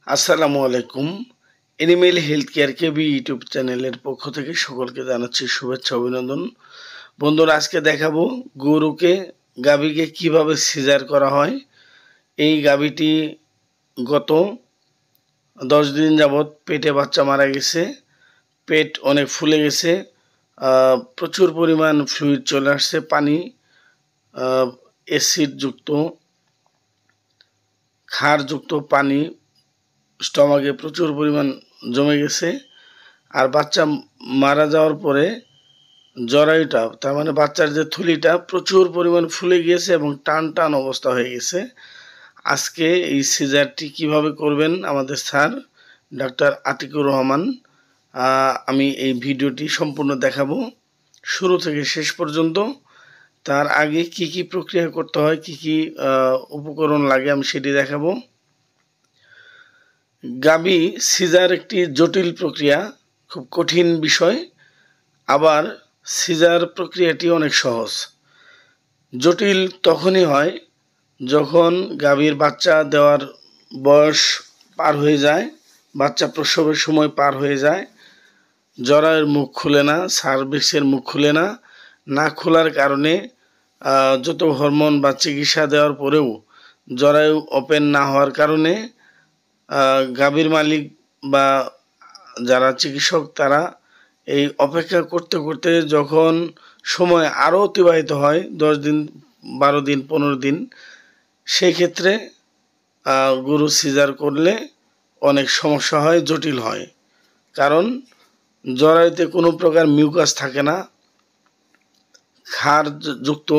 আসসালামু আলাইকুম। Animal health care কেবি YouTube চ্যানেলের পক্ষ থেকে সকলকে জানাচ্ছি শুভেচ্ছা অভিনন্দন। বন্ধুরা, আজকে দেখাবো গাভীকে কিভাবে সিজার করা হয়। এই গাভীটি গত 10 দিন যাবৎ পেটে বাচ্চা মারা গেছে, পেট অনেক ফুলে গেছে, প্রচুর পরিমাণ ফ্লুইড চলে আসছে, পানি অ্যাসিডযুক্ত ক্ষারযুক্ত পানি স্টমাকে প্রচুর পরিমাণ জমে গেছে। আর বাচ্চা মারা যাওয়ার পরে জরায়ুটা, তার মানে বাচ্চার যে থলিটা প্রচুর পরিমাণ ফুলে গিয়েছে এবং টান টান অবস্থা হয়ে গেছে। আজকে এই সিজারটি কিভাবে করবেন আমাদের স্যার ডাক্তার আতিকুর রহমান, আমি এই ভিডিওটি সম্পূর্ণ দেখাবো শুরু থেকে শেষ পর্যন্ত। তার আগে কি কি প্রক্রিয়া করতে হয়, কি কি উপকরণ লাগে আমি সেটি দেখাবো। গাভী সিজার একটি জটিল প্রক্রিয়া, খুব কঠিন বিষয়। আবার সিজার প্রক্রিয়াটি অনেক সহজ। জটিল তখনই হয় যখন গাভীর বাচ্চা দেওয়ার বয়স পার হয়ে যায়, বাচ্চা প্রসবের সময় পার হয়ে যায়, জরায়ুর মুখ খুলে না, সার্ভিক্সের মুখ খুলে না, না খোলার কারণে যত হরমোন বা চিকিৎসা দেওয়ার পরেও জরায়ু ওপেন না হওয়ার কারণে গাভীর মালিক বা যারা চিকিৎসক তারা এই অপেক্ষা করতে করতে যখন সময় আরও অতিবাহিত হয় 10 দিন, 12 দিন, 15 দিন, সেই ক্ষেত্রে গরু সিজার করলে অনেক সমস্যা হয়, জটিল হয়। কারণ জরায়ুতে কোনো প্রকার মিউকাস থাকে না, ক্ষারযুক্ত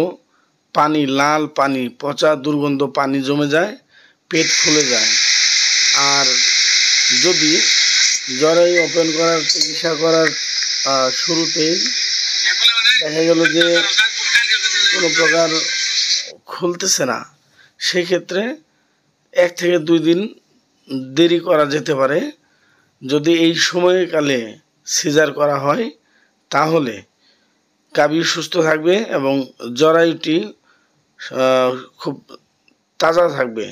পানি, লাল পানি, পচা দুর্গন্ধ পানি জমে যায়, পেট ফুলে যায়। আর যদি জরায়ু ওপেন করার চিকিৎসা করার শুরুতেই দেখা গেল যে কোনো প্রকার খুলতেছে না, সেক্ষেত্রে 1 থেকে 2 দিন দেরি করা যেতে পারে। যদি এই সময়কালে সিজার করা হয় তাহলে গাভী সুস্থ থাকবে এবং জরায়ুটি খুব তাজা থাকবে।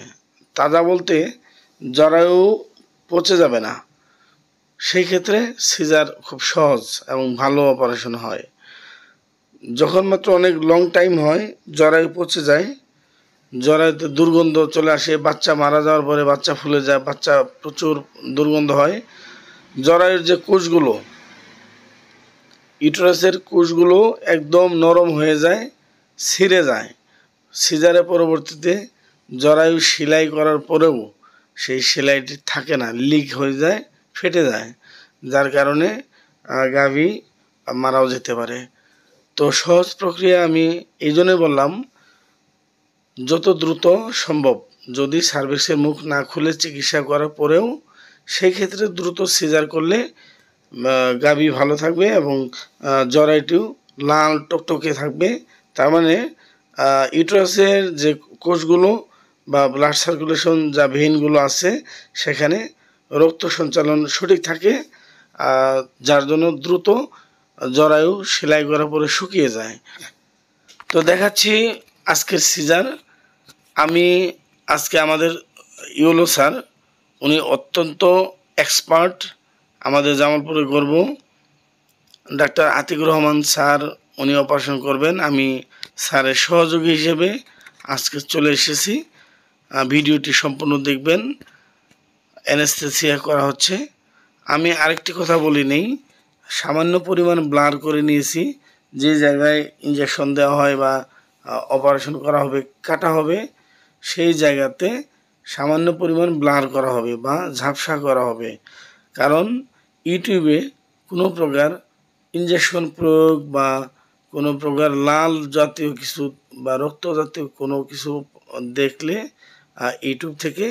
তাজা বলতে জরায়ু পচে যাবে না। সেই ক্ষেত্রে সিজার খুব সহজ এবং ভালো অপারেশন হয়। যখন মাত্র অনেক লং টাইম হয়, জরায়ু পচে যায়, জরায়ুতে দুর্গন্ধ চলে আসে, বাচ্চা মারা যাওয়ার পরে বাচ্চা ফুলে যায়, বাচ্চা প্রচুর দুর্গন্ধ হয়, জরায়ুর যে কোষগুলো, ইউটেরাসের কোষগুলো একদম নরম হয়ে যায়, ছিঁড়ে যায়। সিজারের পরবর্তীতে জরায়ু সেলাই করার পরেও সেই সেলাইটি থাকে না, লিক হয়ে যায়, ফেটে যায়, যার কারণে গাভী মারাও যেতে পারে। তো সহজ প্রক্রিয়া আমি এই জন্যই বললাম, যত দ্রুত সম্ভব যদি সার্ভিক্সের মুখ না খুলে চিকিৎসা করার পরেও সেই ক্ষেত্রে দ্রুত সিজার করলে গাভী ভালো থাকবে এবং জরায়ুটিও লাল টকটকে থাকবে। তার মানে ইউটেরাসের যে কোষগুলো বা ব্লাড সার্কুলেশন যা ভেইনগুলো আছে সেখানে রক্ত সঞ্চালন সঠিক থাকে, যার জন্য দ্রুত জরায়ু সেলাই করার পরে শুকিয়ে যায়। তো দেখাচ্ছি আজকের সিজার। আমি আজকে আমাদের ইউলো স্যার, উনি অত্যন্ত এক্সপার্ট, আমাদের জামালপুরে গর্ব, ডাক্তার আতিকুর রহমান স্যার উনি অপারেশন করবেন। আমি স্যারের সহযোগী হিসেবে আজকে চলে এসেছি। ভিডিওটি সম্পূর্ণ দেখবেন। অ্যানেস্থেসিয়া করা হচ্ছে। আমি আরেকটি কথা বলি নেই, সামান্য পরিমাণ ব্লার করে নিয়েছি। যে জায়গায় ইঞ্জেকশন দেওয়া হয় বা অপারেশন করা হবে, কাটা হবে, সেই জায়গাতে সামান্য পরিমাণ ব্লার করা হবে বা ঝাপসা করা হবে। কারণ ইউটিউবে কোনো প্রকার ইঞ্জেকশন প্রয়োগ বা কোনো প্রকার লাল জাতীয় কিছু বা রক্ত জাতীয় কোনো কিছু দেখলে ইউটিউব থেকে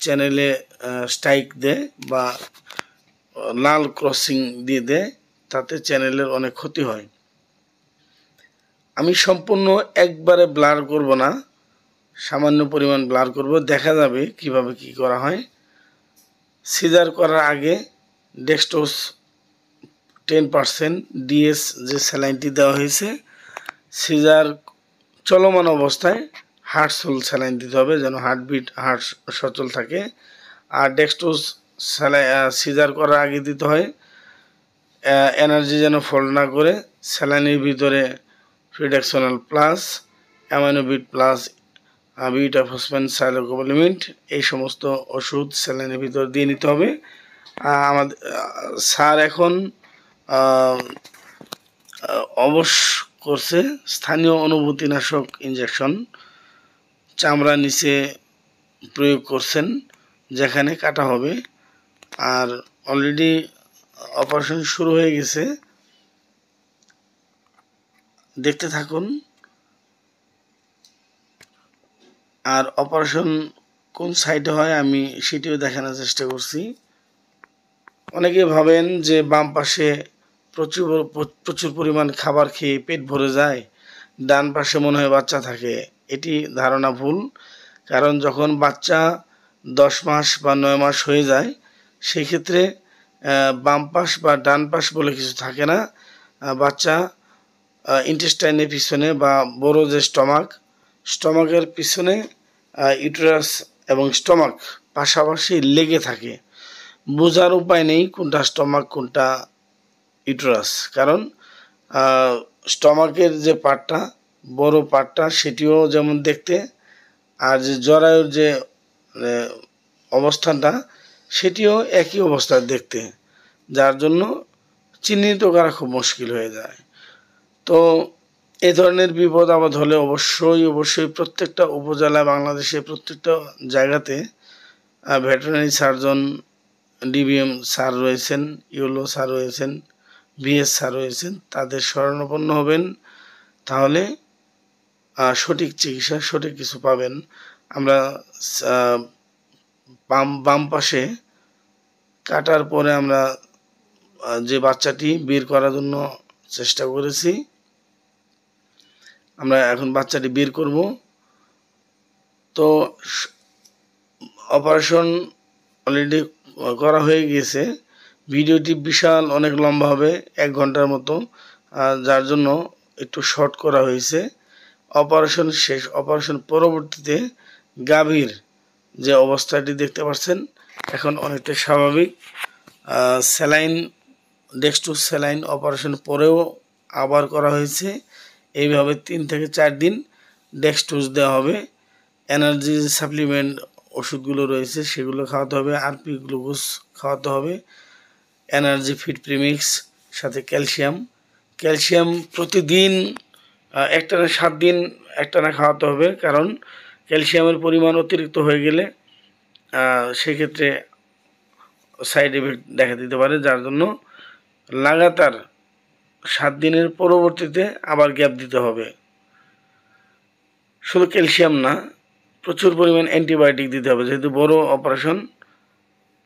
চ্যানেলে স্ট্রাইক দেয় বা লাল ক্রসিং দিয়ে দেয়, তাতে চ্যানেলের অনেক ক্ষতি হয়। আমি সম্পূর্ণ একবারে ব্লার করব না, সামান্য পরিমাণ ব্লার করব, দেখা যাবে কিভাবে কি করা হয়। সিজার করার আগে ডেক্সটোস 10% ডিএস যে স্যালাইনটি দেওয়া হয়েছে, সিজার চলমান অবস্থায় হার্টসোল স্যালাইন দিতে হবে যেন হার্ট সচল থাকে। আর ডেক্সট্রোজ সিজার করার আগে দিতে হয়। এনার্জি যেন ফল না করে স্যালাইনের ভিতরে ফ্রিডাক্সোনাল প্লাস, অ্যামাইনোবিট প্লাস, বিউটাফসফেন, সাইলোকোবালিমিড এই সমস্ত ওষুধ স্যালাইনের ভিতরে দিয়ে নিতে হবে। আমাদের স্যার এখন অবশ্য করছে স্থানীয় অনুভূতিনাশক ইনজেকশন চামড়া নিচে প্রয়োগ করছেন যেখানে কাটা হবে। আর অলরেডি অপারেশন শুরু হয়ে গেছে, দেখতে থাকুন। আর অপারেশন কোন সাইডে হয় আমি সেটিও দেখানোর চেষ্টা করছি। অনেকে ভাবেন যে বাম পাশে প্রচুর পরিমাণ খাবার খেয়ে পেট ভরে যায়, ডান পাশে মনে হয় বাচ্চা থাকে। এটি ধারণা ভুল। কারণ যখন বাচ্চা 10 মাস বা 9 মাস হয়ে যায় সেই ক্ষেত্রে বাম পাশ বা ডান পাশ বলে কিছু থাকে না। বাচ্চা ইন্টেস্টাইনের পিছনে বা বড় যে স্টমাকের পিছনে ইউটেরাস এবং স্টমাক পাশাপাশি লেগে থাকে। বোঝার উপায় নেই কোনটা স্টমাক কোনটা ইউটেরাস, কারণ স্টমাকের যে পার্টটা বড় পার্টটা সেটিও যেমন দেখতে, আর যে জরায়ুর যে অবস্থানটা সেটিও একই অবস্থায় দেখতে, যার জন্য চিহ্নিত করা খুব মুশকিল হয়ে যায়। তো এ ধরনের বিপদ আপদ হলে অবশ্যই প্রত্যেকটা উপজেলা বাংলাদেশের প্রত্যেকটা জায়গাতে ভেটেরিনারি সার্জন, ডিবিএম স্যার রয়েছেন, ইউলো স্যার রয়েছেন, বিএস স্যার রয়েছেন, তাদের শরণাপন্ন হবেন। তাহলে সঠিক চিকিৎসা সঠিক কিছু পাবেন। আমরা বাম পাশে কাটার পরে আমরা যে বাচ্চাটি বের করার জন্য চেষ্টা করেছি, আমরা এখন বাচ্চাটি বের করব। তো অপারেশন অলরেডি করা হয়ে গিয়েছে। ভিডিওটি বিশাল অনেক লম্বা হবে, 1 ঘন্টার মতো, যার জন্য একটু শর্ট করা হয়েছে। অপারেশন শেষ, অপারেশন পরবর্তীতে গাভীর যে অবস্থাটি দেখতে পাচ্ছেন এখন অনেকটা স্বাভাবিক। স্যালাইন, ডেক্সট্রোজ স্যালাইন অপারেশন পরেও আবার করা হয়েছে। এইভাবে 3 থেকে 4 দিন ডেক্সট্রোজ দেওয়া হবে। এনার্জি সাপ্লিমেন্ট ওষুধগুলো রয়েছে সেগুলো খাওয়াতে হবে, আরপি গ্লুকোজ খাওয়াতে হবে, এনার্জি ফিট প্রিমিক্স, সাথে ক্যালসিয়াম প্রতিদিন একটানা 7 দিন একটানা খাওয়াতে হবে। কারণ ক্যালসিয়ামের পরিমাণ অতিরিক্ত হয়ে গেলে সেক্ষেত্রে সাইড এফেক্ট দেখা দিতে পারে, যার জন্য লাগাতার 7 দিনের পরবর্তীতে আবার গ্যাপ দিতে হবে। শুধু ক্যালসিয়াম না, প্রচুর পরিমাণ অ্যান্টিবায়োটিক দিতে হবে, যেহেতু বড় অপারেশন।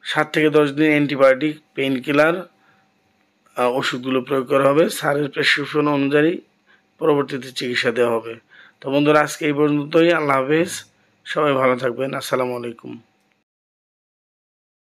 7 থেকে 10 দিন অ্যান্টিবায়োটিক, পেইন কিলার ওষুধগুলো প্রয়োগ করা হবে। স্যারের প্রেসক্রিপশন অনুযায়ী পরবর্তীতে চিকিৎসা দেওয়া হবে। তো বন্ধুরা, আজকে এই পর্যন্তই। আল্লাহ হাফেজ, সবাই ভালো থাকবেন। আসসালামু আলাইকুম।